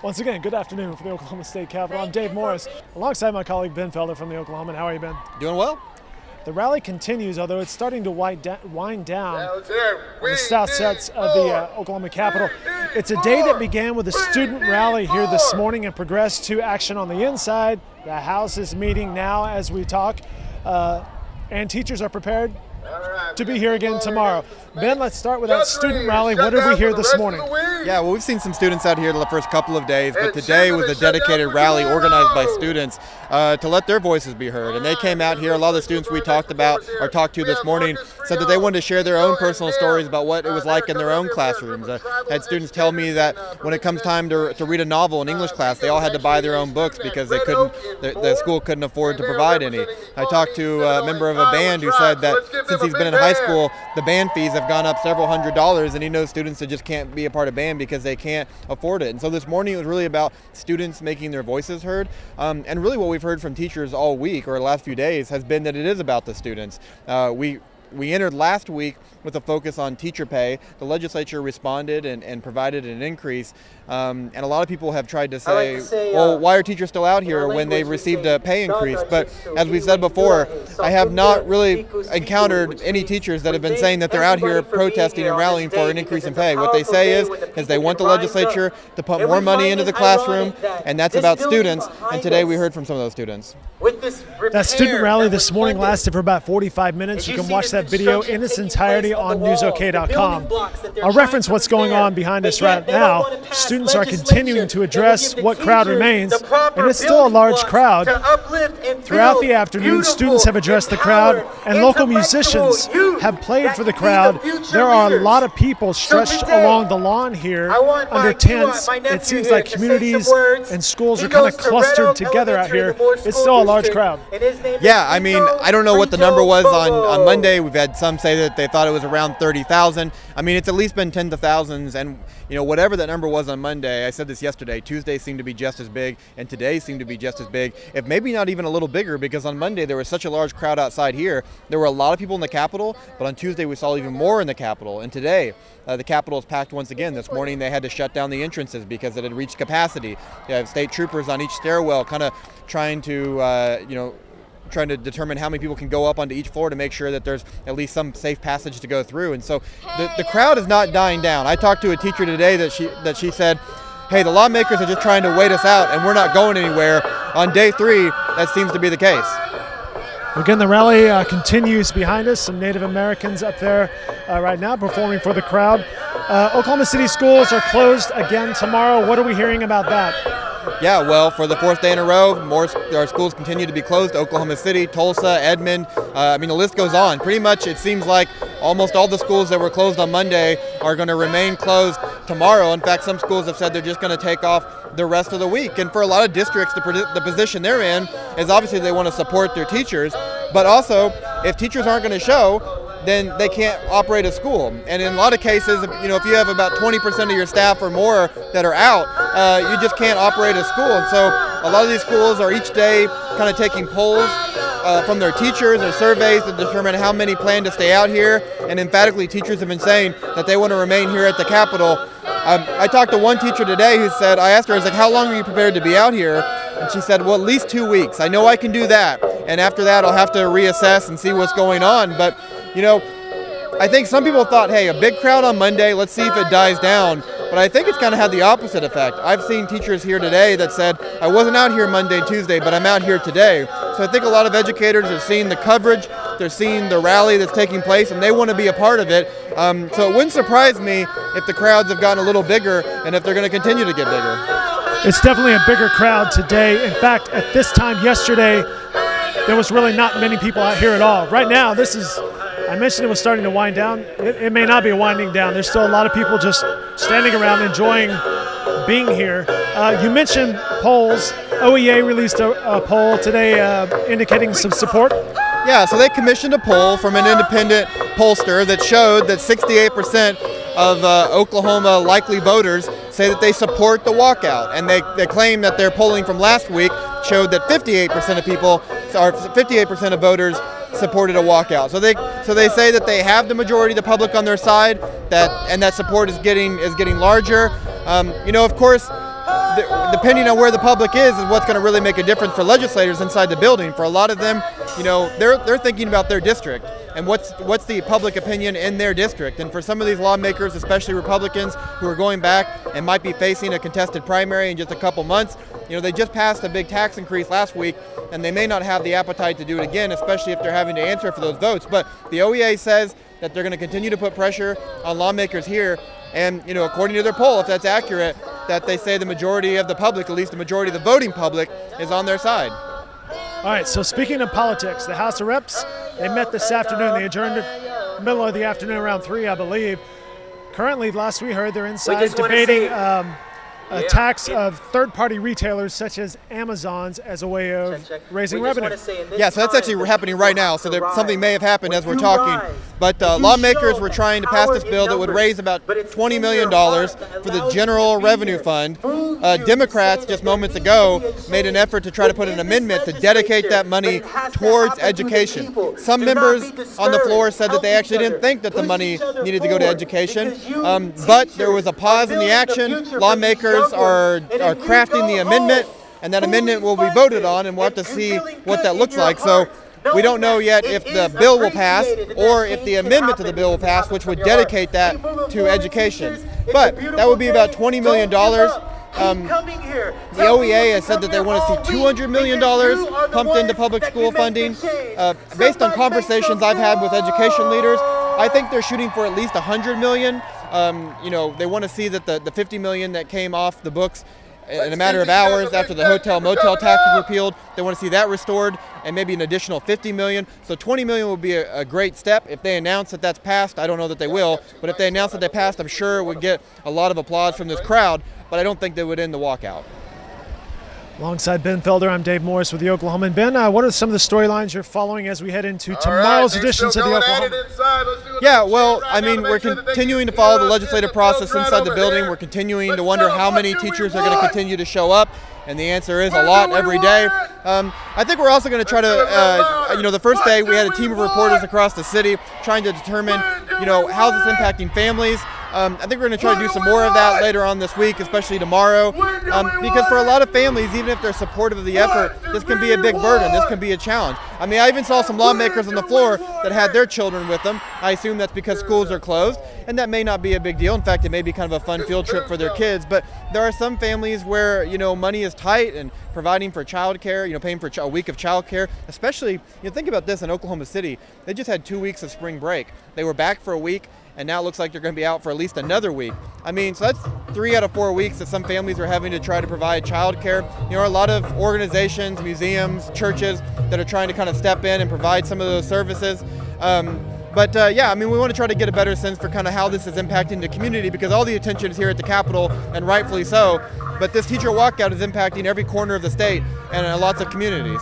Once again, good afternoon from the Oklahoma State Capitol. I'm Dave Morris, alongside my colleague Ben Felder from the Oklahoman. How are you, Ben? Doing well. The rally continues, although it's starting to wind down on the south sets of the Oklahoma Capitol. It's a day that began with a student rally here this morning and progressed to action on the inside. The House is meeting now as we talk, and teachers are prepared to be here again tomorrow. Ben, let's start with that student rally. What did we hear this morning? Yeah, well, we've seen some students out here the first couple of days, but today was a dedicated rally organized by students to let their voices be heard. And they came out here. A lot of the students we talked to this morning said that they wanted to share their own personal stories about what it was like in their own classrooms. I had students tell me that when it comes time to read a novel in English class, they all had to buy their own books because they couldn't, the school couldn't afford to provide any. I talked to a member of a band who said that since he's been in high school, the band fees have gone up several $100s, and he knows students that just can't be a part of band because they can't afford it. And so this morning it was really about students making their voices heard. And really what we've heard from teachers all week or the last few days has been that it is about the students. We entered last week with a focus on teacher pay. The legislature responded and provided an increase. And a lot of people have tried to say, well, why are teachers still out here when they've received a pay increase? But as we said before, I have not really encountered any teachers that have been saying that they're out here protesting and rallying for an increase in pay. What they say is they want the legislature to put more money into the classroom, and that's about students. And today we heard from some of those students. That student rally this morning lasted for about 45 minutes. You can watch that video in its entirety on newsok.com. I'll reference what's going on behind us right now. Students are continuing to address what crowd remains, and it's still a large crowd. Throughout the afternoon, students have addressed the crowd, and local musicians have played for the crowd. There are a lot of people stretched along the lawn here under tents. It seems like communities and schools are kind of clustered together out here. It's still a large crowd. Yeah, I mean, I don't know what the number was on Monday. We've had some say that they thought it was around 30,000. I mean, it's at least been tens of thousands, and whatever that number was on Monday, I said this yesterday, Tuesday seemed to be just as big, and today seemed to be just as big, if maybe not even a little bigger, because on Monday there was such a large crowd outside here. There were a lot of people in the Capitol, but on Tuesday we saw even more in the Capitol, and today the Capitol is packed once again. This morning they had to shut down the entrances because it had reached capacity. You have state troopers on each stairwell kind of trying to determine how many people can go up onto each floor to make sure that there's at least some safe passage to go through. And so the crowd is not dying down. I talked to a teacher today that she said, hey, the lawmakers are just trying to wait us out and we're not going anywhere. On day 3, that seems to be the case. Again, the rally continues behind us. Some Native Americans up there right now performing for the crowd. Oklahoma City schools are closed again tomorrow. What are we hearing about that? Yeah, well, for the 4th day in a row, our schools continue to be closed. Oklahoma City, Tulsa, Edmond. I mean, the list goes on. Pretty much it seems like almost all the schools that were closed on Monday are going to remain closed tomorrow. In fact, some schools have said they're just going to take off the rest of the week. And for a lot of districts, the position they're in is obviously they want to support their teachers. But also, if teachers aren't going to show, then they can't operate a school. And in a lot of cases, if you have about 20% of your staff or more that are out, you just can't operate a school. And so a lot of these schools are each day kind of taking polls from their teachers or surveys to determine how many plan to stay out here. And emphatically, teachers have been saying that they want to remain here at the Capitol. I talked to one teacher today who said, I asked her, I was like, how long are you prepared to be out here? And she said, well, at least 2 weeks. I know I can do that. And after that, I'll have to reassess and see what's going on. But I think some people thought, hey, a big crowd on Monday, let's see if it dies down. But I think it's kind of had the opposite effect. I've seen teachers here today that said, I wasn't out here Monday and Tuesday, but I'm out here today. So I think a lot of educators have seen the coverage, they're seeing the rally that's taking place, and they want to be a part of it. So it wouldn't surprise me if the crowds have gotten a little bigger and if they're going to continue to get bigger. It's definitely a bigger crowd today. In fact, at this time yesterday, there was really not many people out here at all. Right now, I mentioned it was starting to wind down. It may not be winding down. There's still a lot of people just standing around enjoying being here. You mentioned polls. OEA released a poll today indicating some support. Yeah, so they commissioned a poll from an independent pollster that showed that 68% of Oklahoma likely voters say that they support the walkout. And they claim that their polling from last week showed that 58% of voters supported a walkout. So they say that they have the majority of the public on their side, and that support is getting larger. Of course, depending on where the public is what's going to really make a difference for legislators inside the building. For a lot of them, they're thinking about their district and what's the public opinion in their district. And for some of these lawmakers, especially Republicans who are going back and might be facing a contested primary in just a couple months, they just passed a big tax increase last week, and they may not have the appetite to do it again, especially if they're having to answer for those votes. But the OEA says that they're going to continue to put pressure on lawmakers here, and according to their poll, if that's accurate, that they say the majority of the public, at least the majority of the voting public, is on their side. All right, so speaking of politics, the House of Reps, they met this afternoon. They adjourned at middle of the afternoon around 3, I believe. Currently, last we heard, they're inside debating a tax of third-party retailers such as Amazon's as a way of raising revenue. Yeah, so that's actually happening right now. So something may have happened as we're talking. But lawmakers were trying to pass this bill that would raise about $20 million for the General Revenue Fund. Democrats just moments ago made an effort to try to put an amendment to dedicate that money towards education. Some members on the floor said that they actually didn't think that the money needed to go to education. But there was a pause in the action. Lawmakers are crafting the amendment, and that amendment will be voted on, and we'll have to see what that looks like. So we don't know yet if the bill will pass or if the amendment to the bill will pass, which would dedicate that to education. But that would be about $20 million. The OEA has said that they want to see $200 million pumped into public school funding. Based on conversations I've had with education leaders, I think they're shooting for at least $100 million. They want to see that the $50 million that came off the books in a matter of hours after the hotel motel tax was repealed, they want to see that restored, and maybe an additional $50 million. So $20 million would be a great step. If they announce that that's passed, I don't know that they will, but if they announce that they passed, I'm sure it would get a lot of applause from this crowd, but I don't think they would end the walkout. Alongside Ben Felder, I'm Dave Morris with the Oklahoman. Ben, what are some of the storylines you're following as we head into tomorrow's editions of the Oklahoman? Yeah, well, I mean, we're continuing to follow the legislative process inside the building. We're continuing to wonder how many teachers are going to continue to show up, and the answer is a lot every day. I think we're also going to try to, the first day we had a team of reporters across the city trying to determine, how this impacting families. I think we're going to try to do some more of that later on this week, especially tomorrow, because for a lot of families, even if they're supportive of the effort, this can be a big burden. This can be a challenge. I mean, I even saw some lawmakers on the floor that had their children with them. I assume that's because schools are closed, and that may not be a big deal. In fact, it may be kind of a fun field trip for their kids, but there are some families where, money is tight, and providing for child care, paying for a week of child care, especially, think about this in Oklahoma City. They just had 2 weeks of spring break. They were back for a week, and now it looks like they're going to be out for at least another week. I mean, so that's 3 out of 4 weeks that some families are having to try to provide child care. A lot of organizations, museums, churches that are trying to kind of step in and provide some of those services. Yeah, I mean, we want to try to get a better sense for kind of how this is impacting the community, because all the attention is here at the Capitol, and rightfully so, but this teacher walkout is impacting every corner of the state and lots of communities.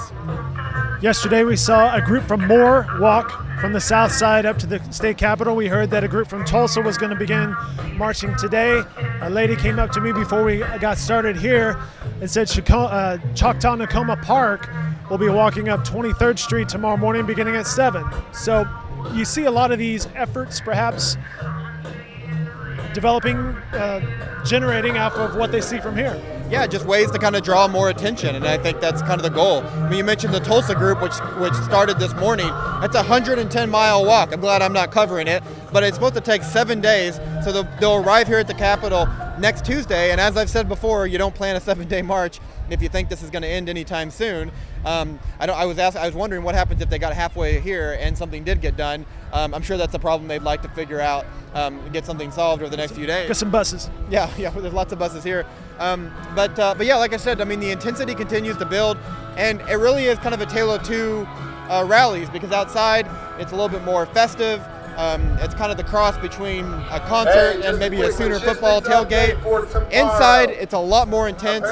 Yesterday we saw a group from Moore walk from the south side up to the state capitol. We heard that a group from Tulsa was going to begin marching today. A lady came up to me before we got started here and said Choctaw-Nakoma Park will be walking up 23rd Street tomorrow morning beginning at 7. So you see a lot of these efforts perhaps developing, generating off of what they see from here. Yeah, just ways to kind of draw more attention, and I think that's kind of the goal. I mean, you mentioned the Tulsa group, which started this morning. That's a 110-mile walk. I'm glad I'm not covering it, but it's supposed to take 7 days, so they'll arrive here at the Capitol next Tuesday, and as I've said before, you don't plan a 7-day march if you think this is going to end anytime soon. I was wondering what happens if they got halfway here and something did get done. I'm sure that's a problem they'd like to figure out, get something solved over the next few days. Get some buses. Yeah, there's lots of buses here. But yeah, like I said, I mean, the intensity continues to build, and it really is kind of a tale of two rallies, because outside it's a little bit more festive. It's kind of the cross between a concert and maybe a Sooner football tailgate. Inside, it's a lot more intense.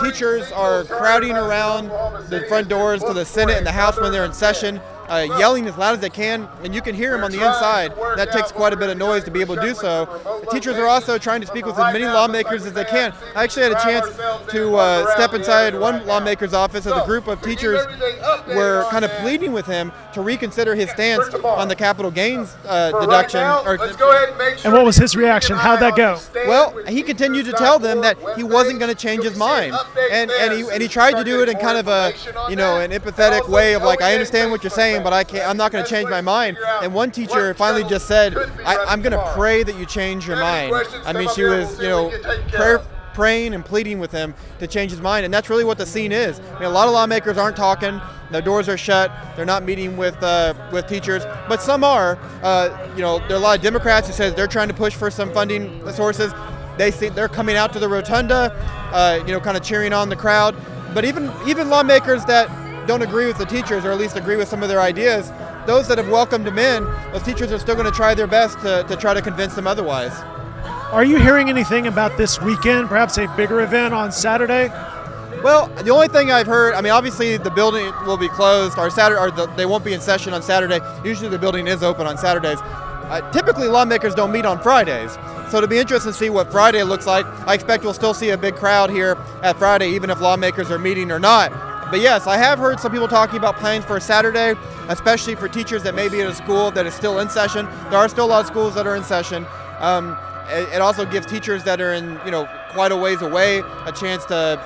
Teachers are crowding around the front doors to the Senate and the House when they're in session. yelling as loud as they can, and you can hear them on the inside. That takes quite a bit of noise to be able to do so. The teachers are also trying to speak with as many lawmakers as they can. I actually had a chance to step inside one lawmaker's office as a group of teachers were kind of pleading with him to reconsider his stance on the capital gains deduction. And what was his reaction? How'd that go? Well, he continued to tell them that he wasn't going to change his mind, and he tried to do it in kind of a an empathetic way of like, I understand what you're saying, but I'm not going to change my mind. And one teacher finally just said, I'm going to pray that you change your mind. I mean, she was praying and pleading with him to change his mind, and that's really what the scene is. I mean, a lot of lawmakers aren't talking. Their doors are shut. They're not meeting with teachers, but some are. There are a lot of Democrats who says they're trying to push for some funding sources. They're coming out to the rotunda, kind of cheering on the crowd. But even lawmakers that don't agree with the teachers, or at least agree with some of their ideas, those that have welcomed them in, those teachers are still going to try their best to try to convince them otherwise. Are you hearing anything about this weekend, perhaps a bigger event on Saturday? Well, the only thing I've heard, I mean, obviously the building will be closed, they won't be in session on Saturday. Usually the building is open on Saturdays. Typically lawmakers don't meet on Fridays, so it'll be interesting to see what Friday looks like. I expect we'll still see a big crowd here at Friday, even if lawmakers are meeting or not. But yes, I have heard some people talking about plans for Saturday, especially for teachers that may be at a school that is still in session. There are still a lot of schools that are in session. It also gives teachers that are in, quite a ways away a chance to,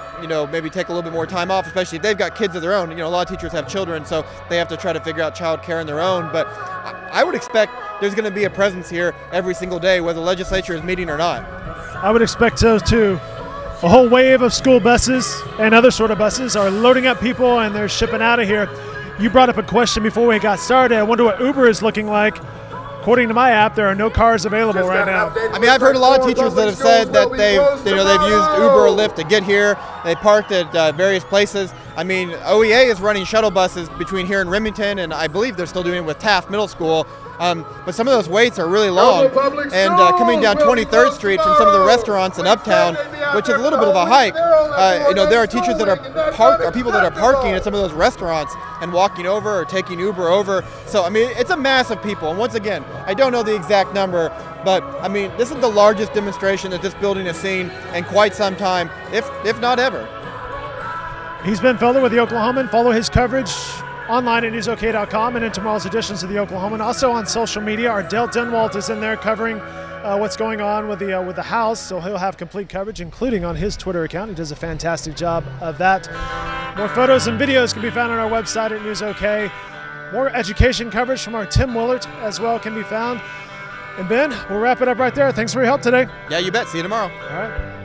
maybe take a little bit more time off, especially if they've got kids of their own. A lot of teachers have children, so they have to try to figure out child care on their own. But I would expect there's going to be a presence here every single day, whether the legislature is meeting or not. I would expect so too. A whole wave of school buses and other sort of buses are loading up people, and they're shipping out of here. You brought up a question before we got started. I wonder what Uber is looking like. According to my app, there are no cars available right now. I mean, I've heard a lot of teachers that have said that they've used Uber or Lyft to get here. They parked at various places. I mean, OEA is running shuttle buses between here and Remington, and I believe they're still doing it with Taft Middle School. But some of those waits are really long. And coming down 23rd Street from some of the restaurants in Uptown, which is a little bit of a hike, there are teachers that are people that are parking at some of those restaurants and walking over or taking Uber over. So, I mean, it's a mass of people. And once again, I don't know the exact number, but, I mean, this is the largest demonstration that this building has seen in quite some time, if not ever. He's Ben Felder with the Oklahoman. Follow his coverage online at newsok.com and in tomorrow's editions of the Oklahoman. Also on social media, Ardell Denwalt is in there covering what's going on with the House, so he'll have complete coverage, including on his Twitter account. He does a fantastic job of that. More photos and videos can be found on our website at newsok. More education coverage from our Tim Willert as well can be found. And Ben, we'll wrap it up right there. Thanks for your help today. Yeah, you bet. See you tomorrow. All right.